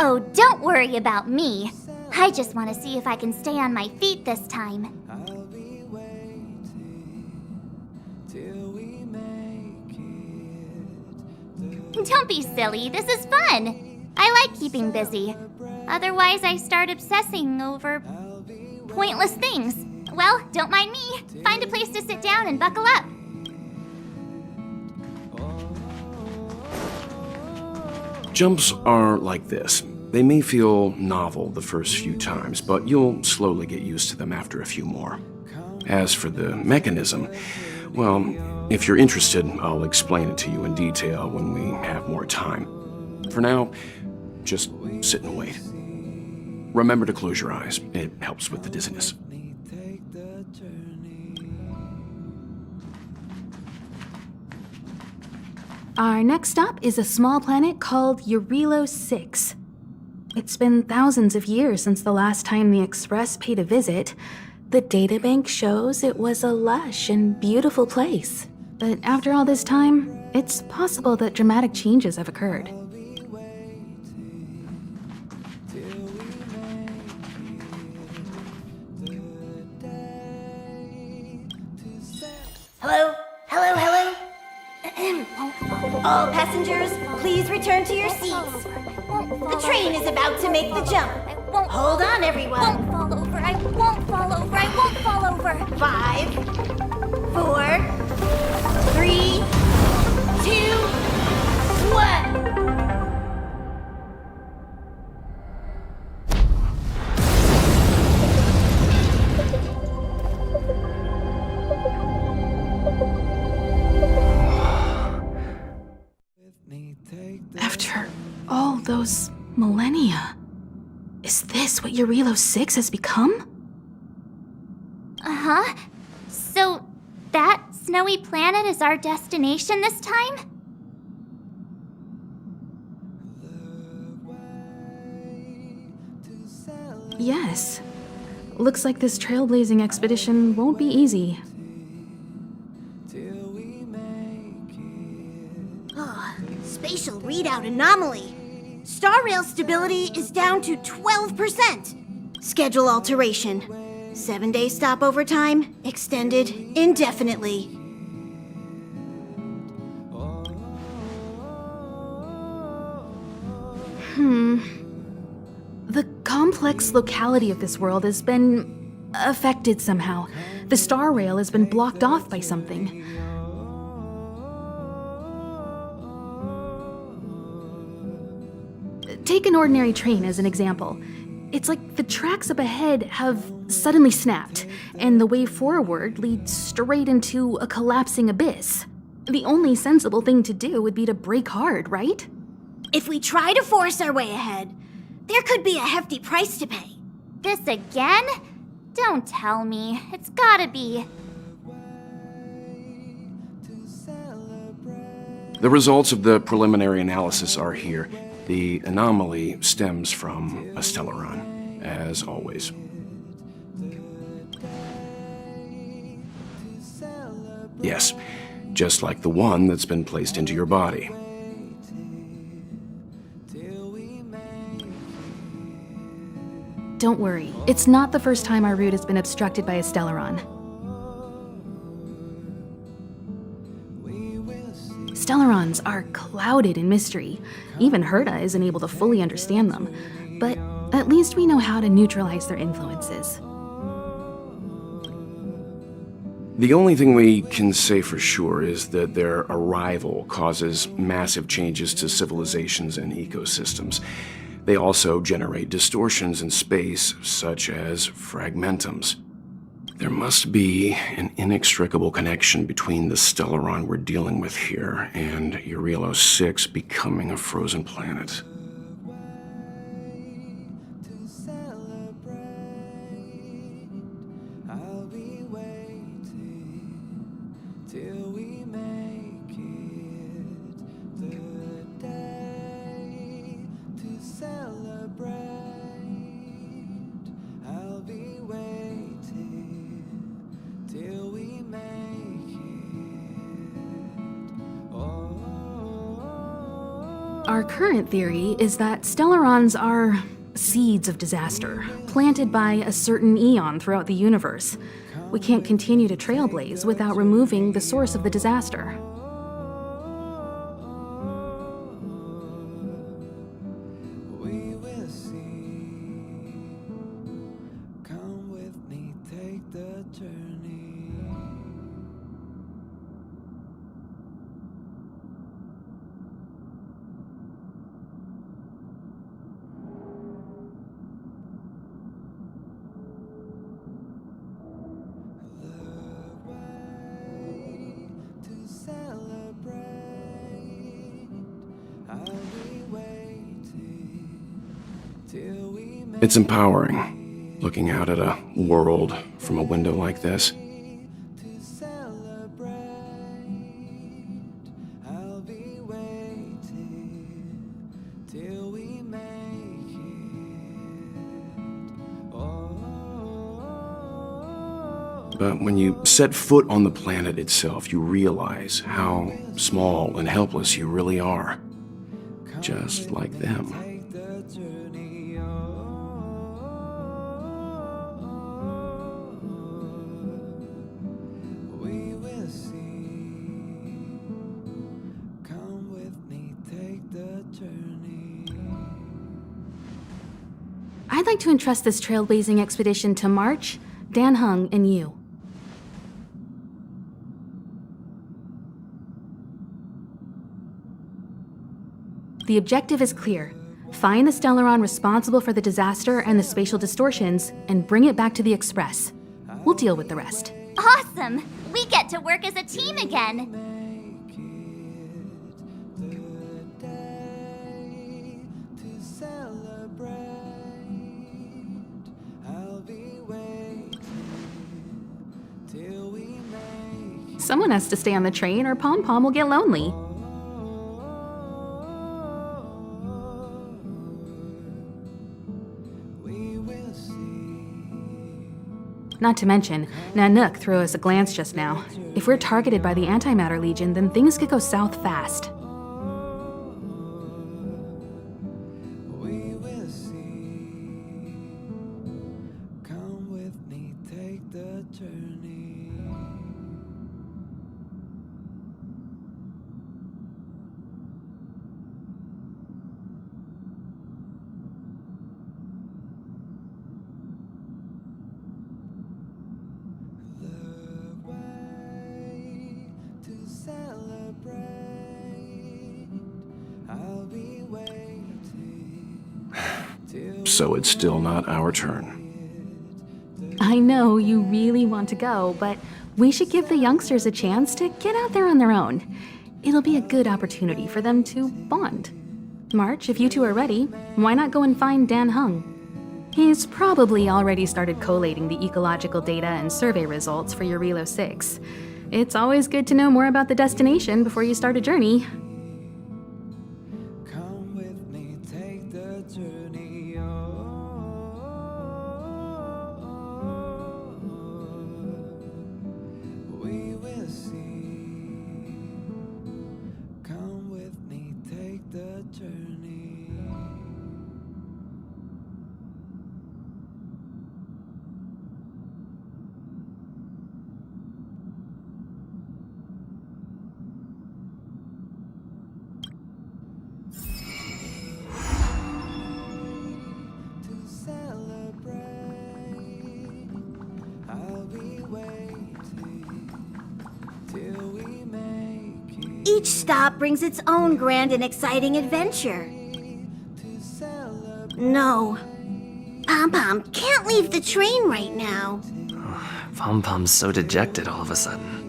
Oh, don't worry about me. I just want to see if I can stay on my feet this time. Don't be silly, this is fun. I like keeping busy. Otherwise, I start obsessing over pointless things. Well, don't mind me. Find a place to sit down and buckle up. Jumps are like this. They may feel novel the first few times, but you'll slowly get used to them after a few more. As for the mechanism, well, if you're interested, I'll explain it to you in detail when we have more time. For now, just sit and wait. Remember to close your eyes. It helps with the dizziness. Our next stop is a small planet called ENJOYEED 6. It's been thousands of years since the last time the Express paid a visit. The databank shows it was a lush and beautiful place. But after all this time, it's possible that dramatic changes have occurred. Hello? Hello, hello? All passengers, please return to your seats. The train is about to make the jump. Hold on, everyone. I won't fall over, I won't fall over, I won't fall over. 5, 4, 3, 2, 1. After all those millennia, is this what ENJOYEED 6 has become? Uh-huh. So, that snowy planet is our destination this time? Yes. Looks like this trailblazing expedition won't be easy. Spatial readout anomaly. Star rail stability is down to 12%. Schedule alteration. 7-day stopover time extended indefinitely. The complex locality of this world has been affected somehow. The star rail has been blocked off by something. Take an ordinary train as an example. It's like the tracks up ahead have suddenly snapped, and the way forward leads straight into a collapsing abyss. The only sensible thing to do would be to brake hard, right? If we try to force our way ahead, there could be a hefty price to pay. This again? Don't tell me. It's gotta be. The results of the preliminary analysis are here. The anomaly stems from a stellaron, as always. Yes, just like the one that's been placed into your body. Don't worry, it's not the first time our route has been obstructed by a stellaron. Stellarons are clouded in mystery. Even Herta isn't able to fully understand them. But at least we know how to neutralize their influences. The only thing we can say for sure is that their arrival causes massive changes to civilizations and ecosystems. They also generate distortions in space, such as fragmentums. There must be an inextricable connection between the stellaron we're dealing with here and ENJOYEED 6 becoming a frozen planet. Our current theory is that stellarons are seeds of disaster, planted by a certain eon throughout the universe. We can't continue to trailblaze without removing the source of the disaster. We will see. Come with me, take the journey. It's empowering, looking out at a world from a window like this. But when you set foot on the planet itself, you realize how small and helpless you really are. Just like them. I'd like to entrust this trailblazing expedition to March, Dan Hung, and you. The objective is clear. Find the stellaron responsible for the disaster and the spatial distortions, and bring it back to the Express. We'll deal with the rest. Awesome! We get to work as a team again! Someone has to stay on the train or Pom Pom will get lonely. Not to mention, Nanook threw us a glance just now. If we're targeted by the Antimatter Legion, then things could go south fast. So it's still not our turn. I know you really want to go, but we should give the youngsters a chance to get out there on their own. It'll be a good opportunity for them to bond. March, if you two are ready, why not go and find Dan Hung? He's probably already started collating the ecological data and survey results for Eurilo 6. It's always good to know more about the destination before you start a journey. Come with me, take the journey. We will see. Come with me, take the journey. Each stop brings its own grand and exciting adventure. No. Pom Pom can't leave the train right now. Pom Pom's so dejected all of a sudden.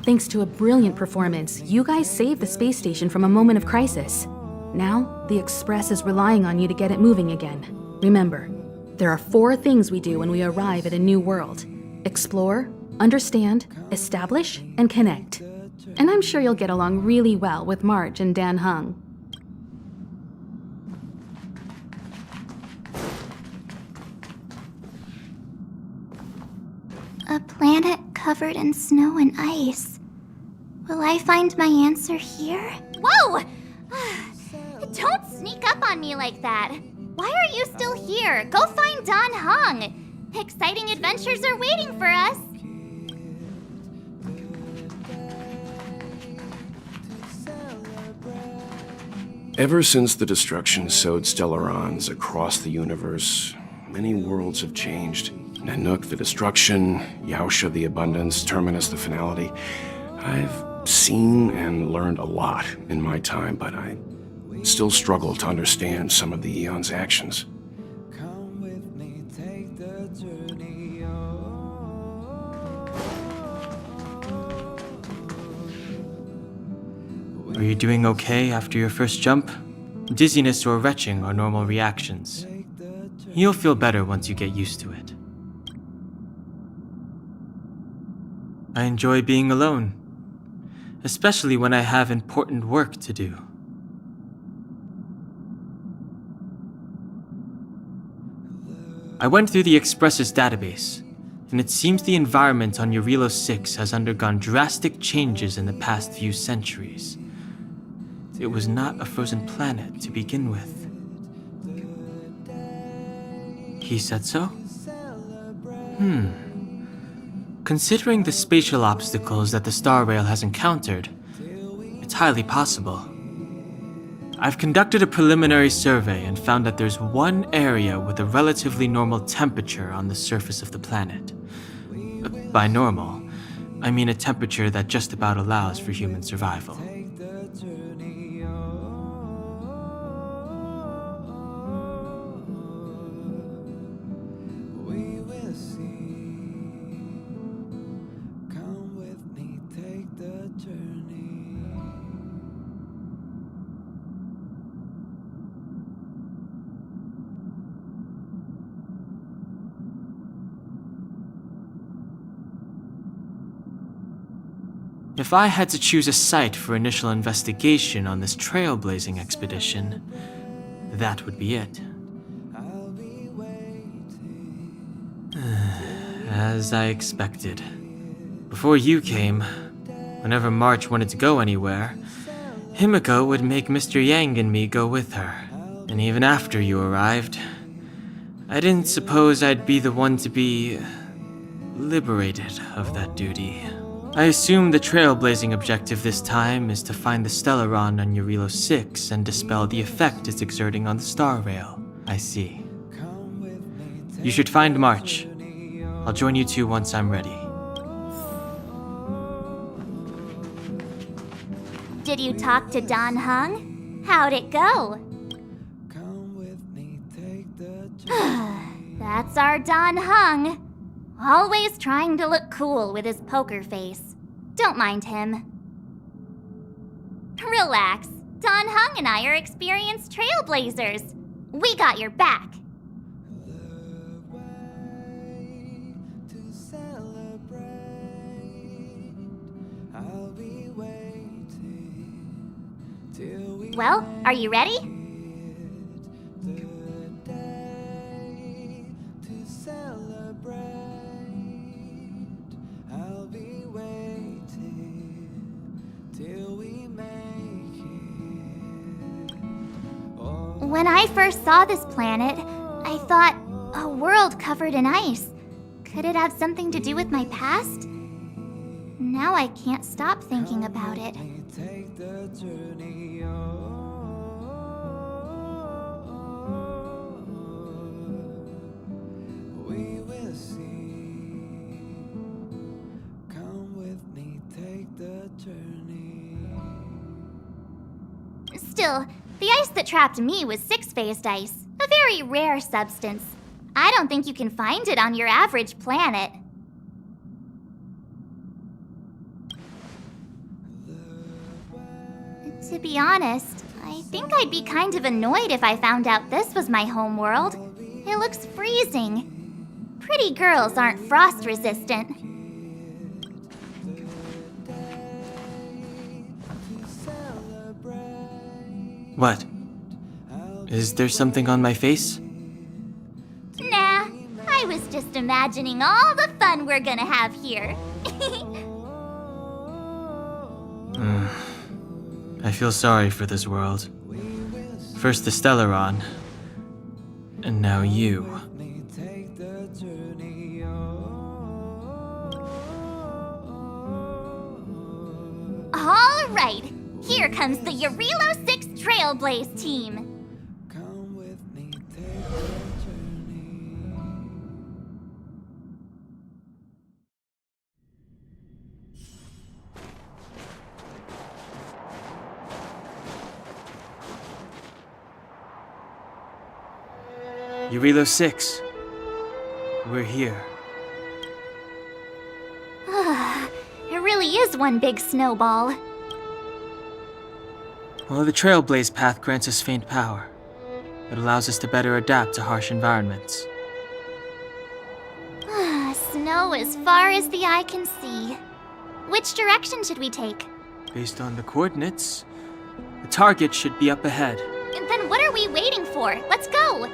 Thanks to a brilliant performance, you guys saved the space station from a moment of crisis. Now, the Express is relying on you to get it moving again. Remember, there are 4 things we do when we arrive at a new world. Explore, understand, establish, and connect. And I'm sure you'll get along really well with March and Dan Hung. planet covered in snow and ice. Will I find my answer here? Whoa! Don't sneak up on me like that. Why are you still here? Go find Don Hung. Exciting adventures are waiting for us. Ever since the destruction sowed stellarons across the universe, many worlds have changed. Nanook, the destruction, Yaosha, the abundance, Terminus, the finality. I've seen and learned a lot in my time, but I still struggle to understand some of the Eon's actions. Come with me, take the journey. Are you doing okay after your first jump? Dizziness or retching are normal reactions. You'll feel better once you get used to it. I enjoy being alone, especially when I have important work to do. I went through the Express's database, and it seems the environment on Eurilo 6 has undergone drastic changes in the past few centuries. It was not a frozen planet to begin with. He said so? Considering the spatial obstacles that the Star Rail has encountered, it's highly possible. I've conducted a preliminary survey and found that there's one area with a relatively normal temperature on the surface of the planet. By normal, I mean a temperature that just about allows for human survival. If I had to choose a site for initial investigation on this trailblazing expedition, that would be it. As I expected. Before you came, whenever March wanted to go anywhere, Himiko would make Mr. Yang and me go with her. And even after you arrived, I didn't suppose I'd be the one to be liberated of that duty. I assume the trailblazing objective this time is to find the Stellaron on Eurilo 6 and dispel the effect it's exerting on the Star Rail. I see. You should find March. I'll join you two once I'm ready. Did you talk to Don Hung? How'd it go? That's our Don Hung. Always trying to look cool with his poker face. Don't mind him. Relax. Don Hung and I are experienced trailblazers. We got your back. Well, are you ready? When I first saw this planet, I thought, a world covered in ice. Could it have something to do with my past? Now I can't stop thinking about it. Still, the ice that trapped me was six-phased ice, a very rare substance. I don't think you can find it on your average planet. To be honest, I think I'd be kind of annoyed if I found out this was my home world. It looks freezing. Pretty girls aren't frost-resistant. What? Is there something on my face? Nah, I was just imagining all the fun we're gonna have here. I feel sorry for this world. First the Stellaron, and now you. All right, here comes the Eurilo 6 Trailblaze team. Come with me, take the journey. Eurilo 6. We're here. It really is one big snowball. Well, the Trailblaze path grants us faint power. It allows us to better adapt to harsh environments. Snow as far as the eye can see. Which direction should we take? Based on the coordinates, the target should be up ahead. Then what are we waiting for? Let's go!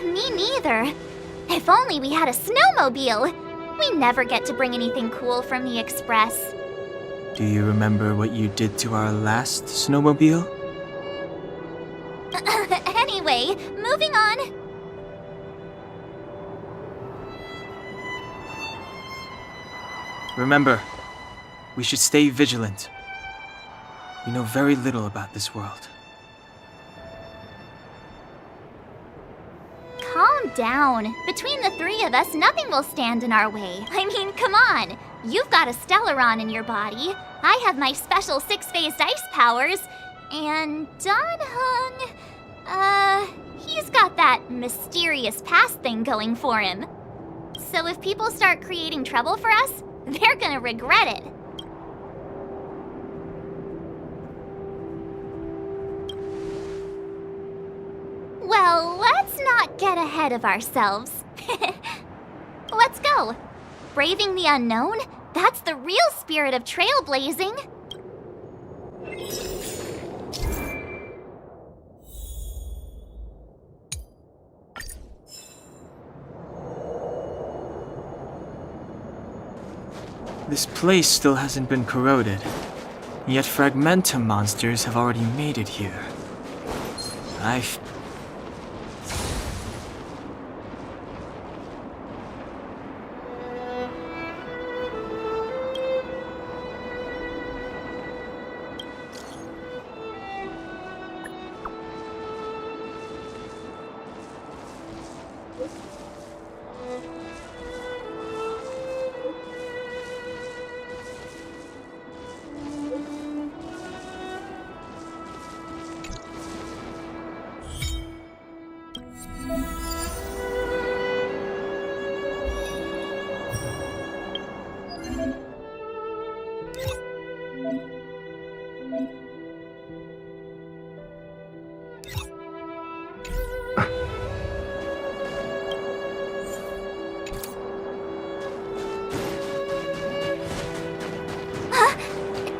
Me neither. If only we had a snowmobile. We never get to bring anything cool from the Express. Do you remember what you did to our last snowmobile? Anyway, moving on. Remember, we should stay vigilant. We know very little about this world. Calm down. Between the three of us, nothing will stand in our way. I mean, come on. You've got a Stellaron in your body. I have my special 6-phased ice powers. And Danhung, he's got that mysterious past thing going for him. So if people start creating trouble for us, they're gonna regret it. Well, let's not get ahead of ourselves. Let's go. Braving the unknown? That's the real spirit of trailblazing. This place still hasn't been corroded, yet fragmentum monsters have already made it here.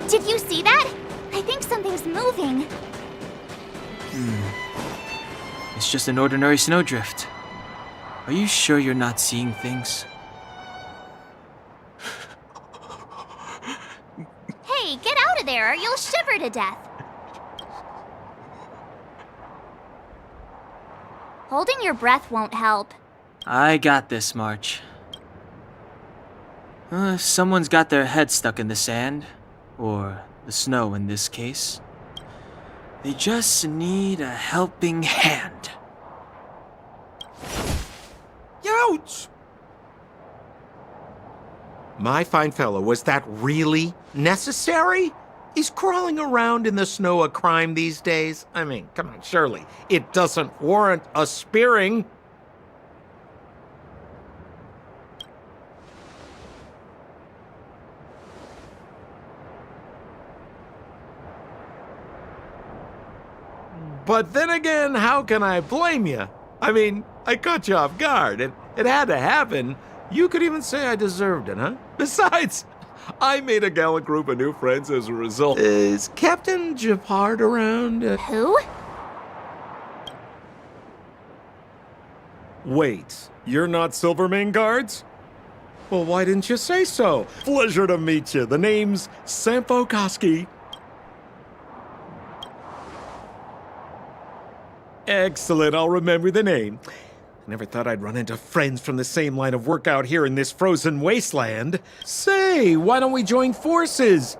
Did you see that? I think something's moving. It's just an ordinary snowdrift. Are you sure you're not seeing things? Hey, get out of there or you'll shiver to death. Holding your breath won't help. I got this, March. If someone's got their head stuck in the sand, or the snow in this case, they just need a helping hand. Ouch! My fine fellow, was that really necessary? Is crawling around in the snow a crime these days? I mean, come on, surely it doesn't warrant a spearing. But then again, how can I blame you? I mean, I caught you off guard. It had to happen. You could even say I deserved it, huh? Besides, I made a gallant group of new friends as a result. Is Captain Japard around? Who? Wait, you're not Silvermane guards? Well, why didn't you say so? Pleasure to meet you. The name's Sampo Koski. Excellent, I'll remember the name. I never thought I'd run into friends from the same line of work out here in this frozen wasteland. Say, why don't we join forces?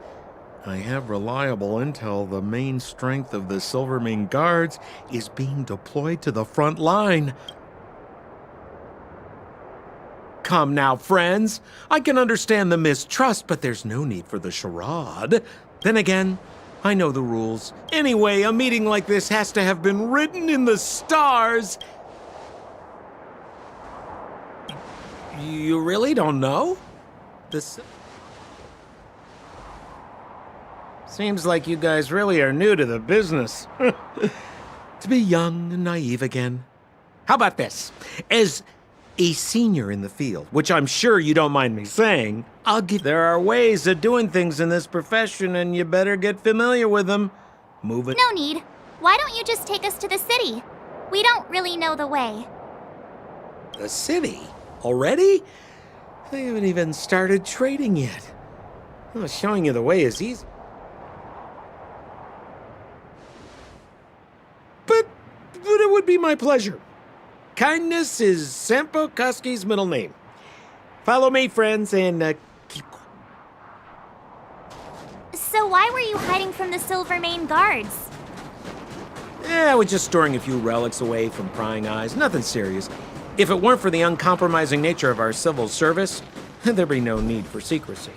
I have reliable intel the main strength of the Silvermane guards is being deployed to the front line. Come now, friends. I can understand the mistrust, but there's no need for the charade. Then again, I know the rules. Anyway, a meeting like this has to have been written in the stars. You really don't know? This seems like you guys really are new to the business. To be young and naive again. How about this? As a senior in the field, which I'm sure you don't mind me saying, there are ways of doing things in this profession, and you better get familiar with them. Move it. No need. Why don't you just take us to the city? We don't really know the way. The city? Already? I haven't even started trading yet. Well, showing you the way is easy. But it would be my pleasure. Kindness is Sampo Koski's middle name. Follow me, friends, and keep quiet. So why were you hiding from the Silvermane guards? I was just storing a few relics away from prying eyes. Nothing serious. If it weren't for the uncompromising nature of our civil service, there'd be no need for secrecy.